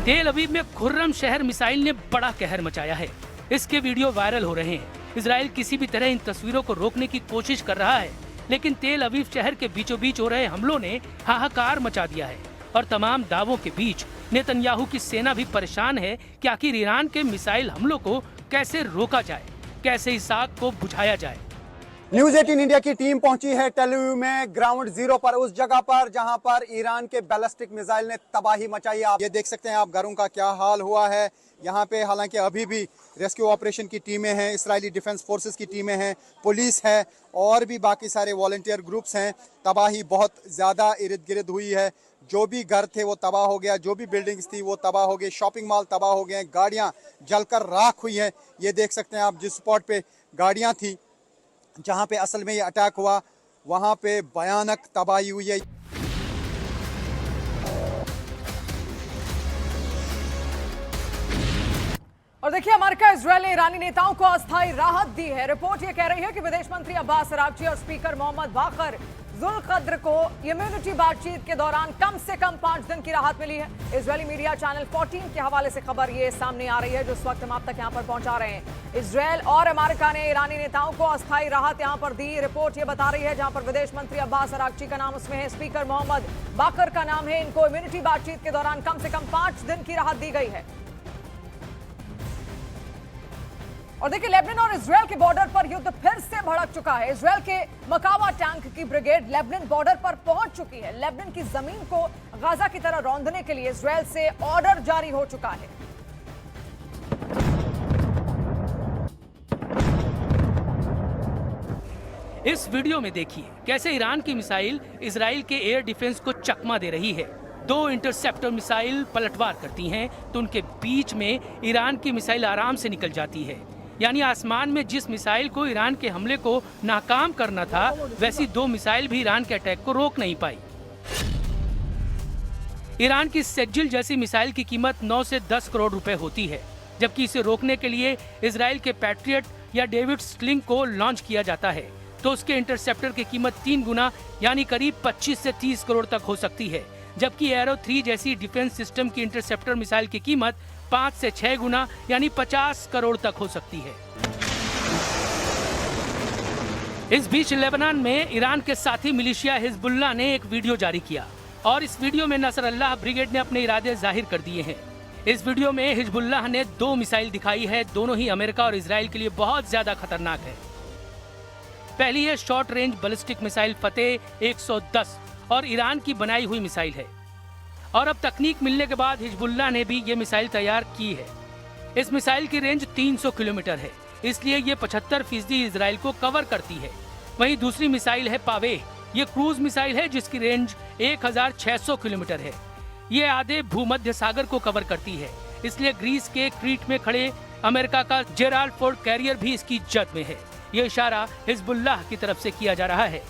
तेल अवीव में खुर्रम शहर मिसाइल ने बड़ा कहर मचाया है। इसके वीडियो वायरल हो रहे हैं। इजराइल किसी भी तरह इन तस्वीरों को रोकने की कोशिश कर रहा है, लेकिन तेल अवीव शहर के बीचों बीच हो रहे हमलों ने हाहाकार मचा दिया है। और तमाम दावों के बीच नेतन्याहू की सेना भी परेशान है कि आखिर ईरान के मिसाइल हमलों को कैसे रोका जाए, कैसे इस आग को बुझाया जाए। न्यूज 18 इंडिया की टीम पहुंची है टेल अवीव में ग्राउंड जीरो पर, उस जगह पर जहां पर ईरान के बैलिस्टिक मिसाइल ने तबाही मचाई। आप ये देख सकते हैं आप घरों का क्या हाल हुआ है यहाँ पे। हालांकि अभी भी रेस्क्यू ऑपरेशन की टीमें हैं, इजरायली डिफेंस फोर्सेस की टीमें हैं, पुलिस है और भी बाकी सारे वॉलंटियर ग्रुप्स हैं। तबाही बहुत ज़्यादा इर्द गिर्द हुई है। जो भी घर थे वो तबाह हो गया, जो भी बिल्डिंग्स थी वो तबाह हो गई, शॉपिंग मॉल तबाह हो गए, गाड़ियाँ जलकर राख हुई हैं। ये देख सकते हैं आप जिस स्पॉट पे गाड़ियाँ थी जहाँ पे असल में ये अटैक हुआ, वहाँ पे भयानक तबाही हुई है। और देखिए, अमेरिका इजरायल ने ईरानी नेताओं को अस्थायी राहत दी है। रिपोर्ट ये कह रही है कि विदेश मंत्री अब्बास अरागची और स्पीकर मोहम्मद बाकर जुल्कद्र को इम्यूनिटी बातचीत के दौरान कम से कम 5 दिन की राहत मिली है। इजरायली मीडिया चैनल 14 के हवाले से खबर ये सामने आ रही है, जो इस वक्त हम आप तक यहाँ पर पहुंचा रहे हैं। इजरायल और अमेरिका ने ईरानी नेताओं को अस्थायी राहत यहाँ पर दी। रिपोर्ट ये बता रही है, जहां पर विदेश मंत्री अब्बास अरागची का नाम उसमें है, स्पीकर मोहम्मद बाकर का नाम है। इनको इम्यूनिटी बातचीत के दौरान कम से कम 5 दिन की राहत दी गई है। और देखिए, लेबनान और इजरायल के बॉर्डर पर युद्ध फिर से भड़क चुका है। इजरायल के मकावा टैंक की ब्रिगेड लेबनान बॉर्डर पर पहुंच चुकी है। लेबनान की जमीन को गाजा की तरह रौंदने के लिए इजरायल से ऑर्डर जारी हो चुका है। इस वीडियो में देखिए कैसे ईरान की मिसाइल इजराइल के एयर डिफेंस को चकमा दे रही है। 2 इंटरसेप्टर मिसाइल पलटवार करती हैं तो उनके बीच में ईरान की मिसाइल आराम से निकल जाती है। यानी आसमान में जिस मिसाइल को ईरान के हमले को नाकाम करना था, वैसी 2 मिसाइल भी ईरान के अटैक को रोक नहीं पाई। ईरान की सेज्जिल जैसी मिसाइल की कीमत 9 से 10 करोड़ रुपए होती है, जबकि इसे रोकने के लिए इजराइल के पैट्रियट या डेविड स्लिंग को लॉन्च किया जाता है तो उसके इंटरसेप्टर की कीमत 3 गुना यानी करीब 25 से 30 करोड़ तक हो सकती है। जबकि एरो 3 जैसी डिफेंस सिस्टम की इंटरसेप्टर मिसाइल की कीमत 5 से 6 गुना यानी 50 करोड़ तक हो सकती है। इस बीच लेबनान में ईरान के साथी मिलिशिया हिजबुल्लाह ने एक वीडियो जारी किया और इस वीडियो में नसरअल्लाह ब्रिगेड ने अपने इरादे जाहिर कर दिए हैं। इस वीडियो में हिजबुल्लाह ने 2 मिसाइल दिखाई है, दोनों ही अमेरिका और इजराइल के लिए बहुत ज्यादा खतरनाक है। पहली है शॉर्ट रेंज बैलिस्टिक मिसाइल फतेह 110 और ईरान की बनाई हुई मिसाइल है। और अब तकनीक मिलने के बाद हिजबुल्लाह ने भी ये मिसाइल तैयार की है। इस मिसाइल की रेंज 300 किलोमीटर है, इसलिए ये 75% इजराइल को कवर करती है। वहीं दूसरी मिसाइल है पावेह, ये क्रूज मिसाइल है जिसकी रेंज 1600 किलोमीटर है। ये आधे भूमध्य सागर को कवर करती है, इसलिए ग्रीस के क्रीट में खड़े अमेरिका का जेराल्ड फोर्ड कैरियर भी इसकी जद में है। ये इशारा हिजबुल्लाह की तरफ से किया जा रहा है।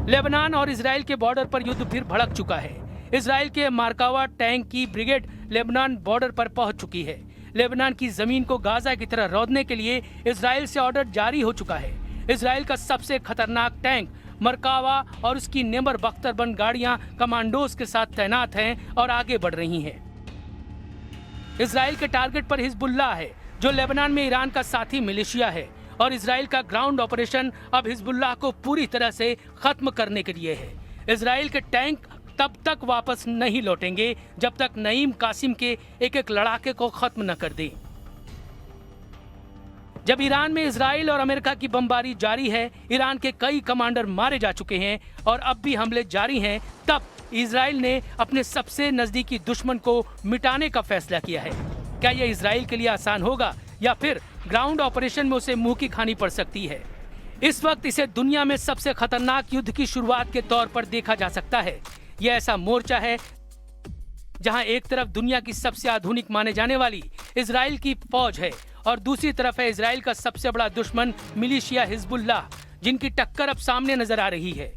लेबनान और इजराइल के बॉर्डर पर युद्ध फिर भड़क चुका है। इजराइल के मार्कावा टैंक की ब्रिगेड लेबनान बॉर्डर पर पहुंच चुकी है। लेबनान की जमीन को गाजा की तरह रौंदने के लिए इजराइल से ऑर्डर जारी हो चुका है। इजराइल का सबसे खतरनाक टैंक मरकावा और उसकी नेमर बख्तरबंद गाड़ियां कमांडोज के साथ तैनात हैं और आगे बढ़ रही हैं। इजराइल के टारगेट पर हिजबुल्लाह है, जो लेबनान में ईरान का साथी मिलिशिया है, और इजराइल का ग्राउंड ऑपरेशन अब हिजबुल्लाह को पूरी तरह से खत्म करने के लिए है। इजराइल के टैंक तब तक वापस नहीं लौटेंगे जब तक नईम कासिम के एक एक लड़ाके को खत्म न कर दें। जब ईरान में इजराइल और अमेरिका की बमबारी जारी है, ईरान के कई कमांडर मारे जा चुके हैं और अब भी हमले जारी हैं, तब इजराइल ने अपने सबसे नजदीकी दुश्मन को मिटाने का फैसला किया है। क्या यह इजराइल के लिए आसान होगा या फिर ग्राउंड ऑपरेशन में उसे मुंह की खानी पड़ सकती है? इस वक्त इसे दुनिया में सबसे खतरनाक युद्ध की शुरुआत के तौर पर देखा जा सकता है। यह ऐसा मोर्चा है जहां एक तरफ दुनिया की सबसे आधुनिक माने जाने वाली इजराइल की फौज है और दूसरी तरफ है इजराइल का सबसे बड़ा दुश्मन मिलिशिया हिजबुल्लाह, जिनकी टक्कर अब सामने नजर आ रही है।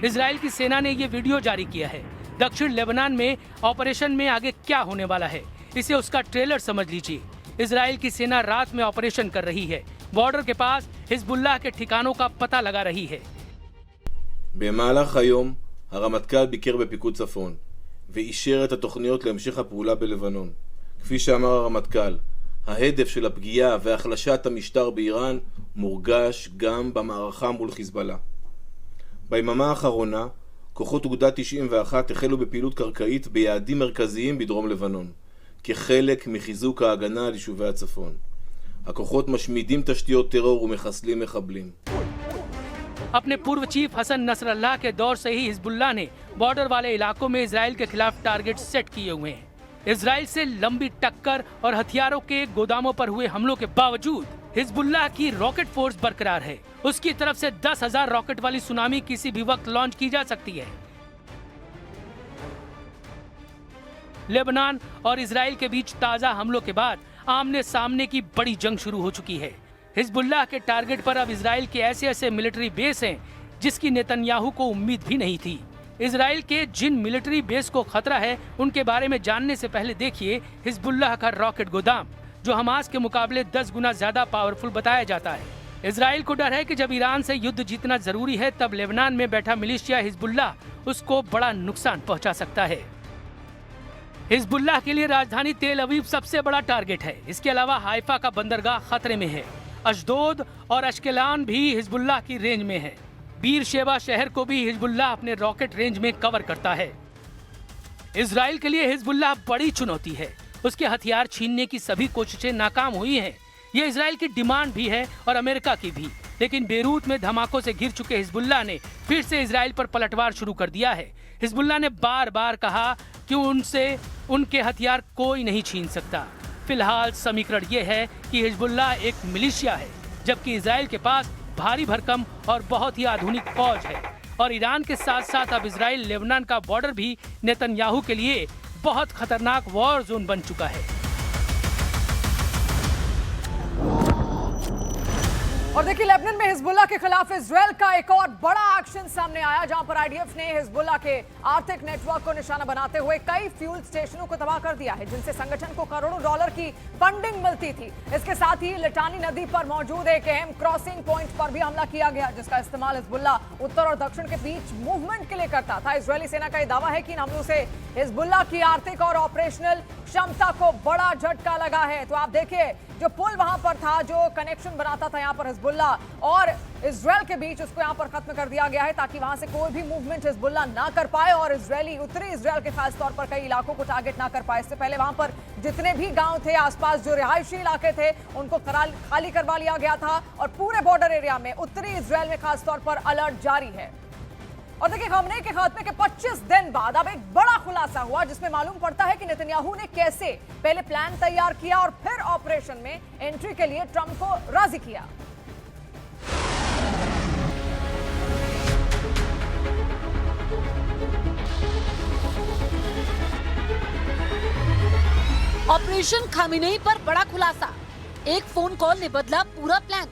इजराइल की सेना ने यह वीडियो जारी किया है। दक्षिण लेबनान में ऑपरेशन में आगे क्या होने वाला है, इसे उसका ट्रेलर समझ लीजिए। इजराइल की सेना रात में ऑपरेशन कर रही है, बॉर्डर के पास हिजबुल्लाह के ठिकानों का पता लगा रही है। במהלך היום הרמטכ"ל ביקר בפיקוד צפון ואישר את התוכניות להמשך הפעולה בלבנון. כפי שאמר הרמטכ"ל, ההדף של הפגיעה והחלשת המשטר באיראן מורגש גם במערכה מול חיזבאללה. ביממה האחרונה, כוחות אוגדה 91 החלו בפעילות קרקעית ביעדים מרכזיים בדרום לבנון, כחלק מחיזוק ההגנה על יישובי הצפון. הכוחות משמידים תשתיות טרור ומחסלים מחבלים. अपने पूर्व चीफ हसन नसरल्लाह के दौर से ही हिजबुल्लाह ने बॉर्डर वाले इलाकों में इजराइल के खिलाफ टारगेट सेट किए हुए हैं। इजराइल से लंबी टक्कर और हथियारों के गोदामों पर हुए हमलों के बावजूद हिजबुल्लाह की रॉकेट फोर्स बरकरार है। उसकी तरफ से 10,000 रॉकेट वाली सुनामी किसी भी वक्त लॉन्च की जा सकती है। लेबनान और इजराइल के बीच ताजा हमलों के बाद आमने सामने की बड़ी जंग शुरू हो चुकी है। हिजबुल्लाह के टारगेट पर अब इजराइल के ऐसे ऐसे मिलिट्री बेस हैं जिसकी नेतन्याहू को उम्मीद भी नहीं थी। इजराइल के जिन मिलिट्री बेस को खतरा है, उनके बारे में जानने से पहले देखिए हिजबुल्लाह का रॉकेट गोदाम, जो हमास के मुकाबले 10 गुना ज्यादा पावरफुल बताया जाता है। इजराइल को डर है कि जब ईरान से युद्ध जीतना जरूरी है, तब लेबनान में बैठा मिलिशिया हिजबुल्लाह उसको बड़ा नुकसान पहुंचा सकता है। हिजबुल्लाह के लिए राजधानी तेल अवीव सबसे बड़ा टारगेट है। इसके अलावा हाइफा का बंदरगाह खतरे में है। अशदोद और अश्केलान भी हिजबुल्लाह की रेंज में है। बीर शेबा शहर को भी हिजबुल्लाह अपने रॉकेट रेंज में कवर करता है। इजराइल के लिए हिजबुल्लाह बड़ी चुनौती है। उसके हथियार छीनने की सभी कोशिशें नाकाम हुई हैं। ये इजराइल की डिमांड भी है और अमेरिका की भी। लेकिन बेरूत में धमाकों से घिर चुके हिजबुल्लाह ने फिर से इजराइल पर पलटवार शुरू कर दिया है। हिजबुल्लाह ने बार बार कहा कि उनसे उनके हथियार कोई नहीं छीन सकता। फिलहाल समीकरण ये है कि हिजबुल्लाह एक मिलिशिया है, जबकि इजराइल के पास भारी भरकम और बहुत ही आधुनिक फौज है। और ईरान के साथ साथ अब इजराइल लेबनान का बॉर्डर भी नेतन्याहू के लिए बहुत खतरनाक वॉर जोन बन चुका है। और देखिए, लेबनान में हिजबुल्लाह के खिलाफ इजराइल का एक और बड़ा एक्शन सामने आया, जहां पर आईडीएफ ने हिजबुल्लाह के आर्थिक नेटवर्क को निशाना बनाते हुए कई फ्यूल स्टेशनों को तबाह कर दिया है, जिनसे संगठन को करोड़ों डॉलर की फंडिंग मिलती थी। इसके साथ ही लिटानी नदी पर मौजूद एक अहम क्रॉसिंग पॉइंट पर भी हमला किया गया, जिसका इस्तेमाल हिजबुल्लाह उत्तर और दक्षिण के बीच मूवमेंट के लिए करता था। इजरायली सेना का यह दावा है कि इन हमलों से हिजबुल्लाह की आर्थिक और ऑपरेशनल क्षमता को बड़ा झटका लगा है। तो आप देखिए, जो पुल वहां पर था, जो कनेक्शन बनाता था यहां पर हिजबुल्लाह और इजराइल के बीच, उसको यहां पर खत्म कर दिया गया है, ताकि वहां से कोई भी मूवमेंट हिजबुल्लाह ना कर पाए और इजरायली उत्तरी इजराइल के खास तौर पर कई इलाकों को टारगेट ना कर पाए। इससे पहले वहां पर जितने भी गांव थे, आसपास जो रिहायशी इलाके थे, उनको खाली करवा लिया गया था और पूरे बॉर्डर एरिया में उत्तरी इजराइल में खास तौर पर अलर्ट जारी है। और देखिए, खमेनी के खात्मे के 25 दिन बाद अब एक बड़ा खुलासा हुआ, जिसमें मालूम पड़ता है कि नेतन्याहू ने कैसे पहले प्लान तैयार किया और फिर ऑपरेशन में एंट्री के लिए ट्रंप को राजी किया। ऑपरेशन खमेनी पर बड़ा खुलासा। एक फोन कॉल ने बदला पूरा प्लान।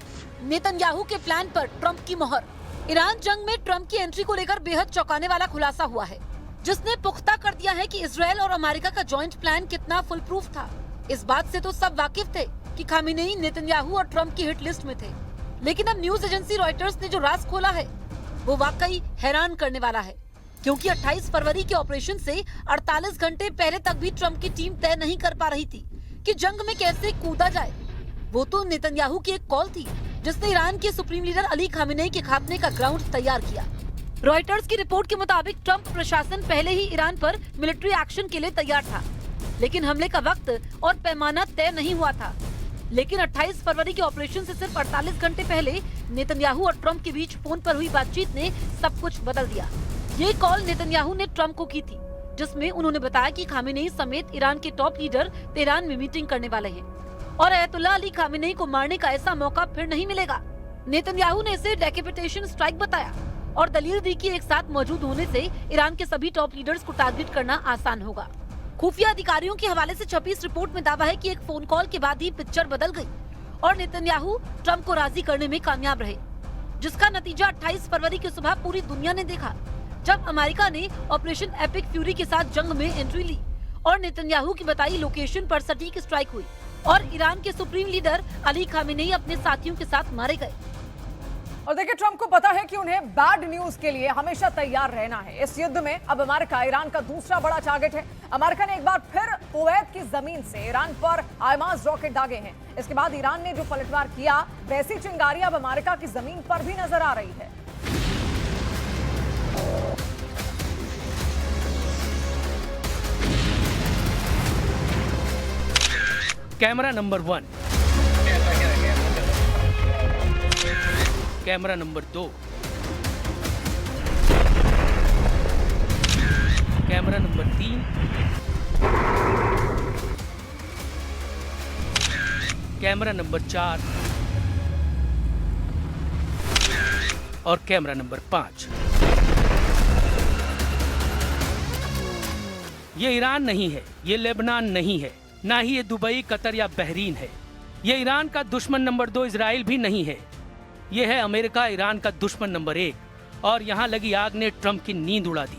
नेतन्याहू के प्लान पर ट्रंप की मोहर। ईरान जंग में ट्रंप की एंट्री को लेकर बेहद चौंकाने वाला खुलासा हुआ है, जिसने पुख्ता कर दिया है कि इजरायल और अमेरिका का जॉइंट प्लान कितना फुल प्रूफ था। इस बात से तो सब वाकिफ थे कि खामेनेई, नेतन्याहू और ट्रंप की हिट लिस्ट में थे, लेकिन अब न्यूज एजेंसी रॉयटर्स ने जो राज खोला है वो वाकई हैरान करने वाला है, क्योंकि 28 फरवरी के ऑपरेशन से 48 घंटे पहले तक भी ट्रंप की टीम तय नहीं कर पा रही थी कि जंग में कैसे कूदा जाए। वो तो नेतन्याहू की एक कॉल थी जिसने ईरान के सुप्रीम लीडर अली खामेनेई के खात्मे का ग्राउंड तैयार किया। रॉयटर्स की रिपोर्ट के मुताबिक ट्रंप प्रशासन पहले ही ईरान पर मिलिट्री एक्शन के लिए तैयार था, लेकिन हमले का वक्त और पैमाना तय नहीं हुआ था। लेकिन 28 फरवरी के ऑपरेशन से सिर्फ 48 घंटे पहले नेतन्याहू और ट्रंप के बीच फोन पर हुई बातचीत ने सब कुछ बदल दिया। ये कॉल नेतन्याहू ने ट्रंप को की थी, जिसमें उन्होंने बताया कि खामेनेई समेत ईरान के टॉप लीडर तेहरान में मीटिंग करने वाले हैं और अयतुल्ला अली खामेनेई को मारने का ऐसा मौका फिर नहीं मिलेगा। नेतन्याहू ने इसे डेकेपिटेशन स्ट्राइक बताया और दलील दी कि एक साथ मौजूद होने से ईरान के सभी टॉप लीडर्स को टारगेट करना आसान होगा। खुफिया अधिकारियों के हवाले से छपी इस रिपोर्ट में दावा है कि एक फोन कॉल के बाद ही पिक्चर बदल गई और नेतन्याहू ट्रंप को राजी करने में कामयाब रहे, जिसका नतीजा 28 फरवरी की सुबह पूरी दुनिया ने देखा, जब अमेरिका ने ऑपरेशन एपिक फ्यूरी के साथ जंग में एंट्री ली और नेतन्याहू की बताई लोकेशन पर सटीक स्ट्राइक हुई और ईरान के सुप्रीम लीडर अली खामेनेई अपने साथियों के साथ मारे गए। और देखिए, ट्रंप को पता है कि उन्हें बैड न्यूज के लिए हमेशा तैयार रहना है। इस युद्ध में अब अमेरिका ईरान का दूसरा बड़ा टारगेट है। अमेरिका ने एक बार फिर कुवैत की जमीन से ईरान पर आइमास रॉकेट दागे हैं। इसके बाद ईरान ने जो पलटवार किया, वैसी चिंगारियां अब अमेरिका की जमीन पर भी नजर आ रही है। Camera number 1, camera number 2, camera number 3, camera number 4 और कैमरा नंबर 5। ये ईरान नहीं है, ये लेबनान नहीं है, ना ही ये दुबई, कतर या बहरीन है। ये ईरान का दुश्मन नंबर 2 इजराइल भी नहीं है। ये है अमेरिका, ईरान का दुश्मन नंबर 1। और यहाँ लगी आग ने ट्रंप की नींद उड़ा दी।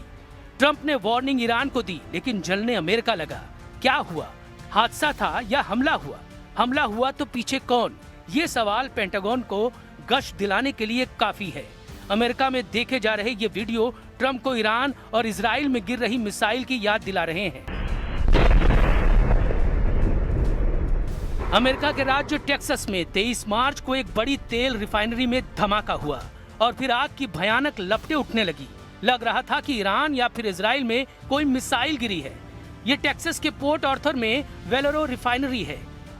ट्रंप ने वार्निंग ईरान को दी, लेकिन जलने अमेरिका लगा। क्या हुआ? हादसा था या हमला हुआ? हमला हुआ तो पीछे कौन? ये सवाल पेंटागन को गश्त दिलाने के लिए काफी है। अमेरिका में देखे जा रहे ये वीडियो ट्रंप को ईरान और इजराइल में गिर रही मिसाइल की याद दिला रहे हैं। अमेरिका के राज्य टेक्सास में 23 मार्च को एक बड़ी तेल रिफाइनरी में धमाका हुआ और फिर आग की भयानक लपटें उठने लगी। लग रहा था कि ईरान या फिर इजराइल में कोई मिसाइल गिरी है। ये टेक्सास के पोर्ट ऑर्थर में वेलोरो रिफाइनरी है।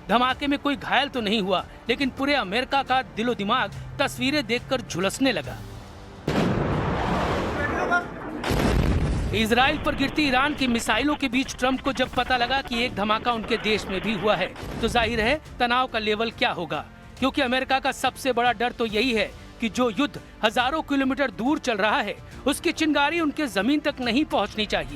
धमाके में कोई घायल तो नहीं हुआ, लेकिन पूरे अमेरिका का दिलो दिमाग तस्वीरें देखकर झुलसने लगा। इजराइल पर गिरती ईरान की मिसाइलों के बीच ट्रंप को जब पता लगा कि एक धमाका उनके देश में भी हुआ है, तो जाहिर है तनाव का लेवल क्या होगा। क्योंकि अमेरिका का सबसे बड़ा डर तो यही है कि जो युद्ध हजारों किलोमीटर दूर चल रहा है, उसकी चिंगारी उनके जमीन तक नहीं पहुंचनी चाहिए।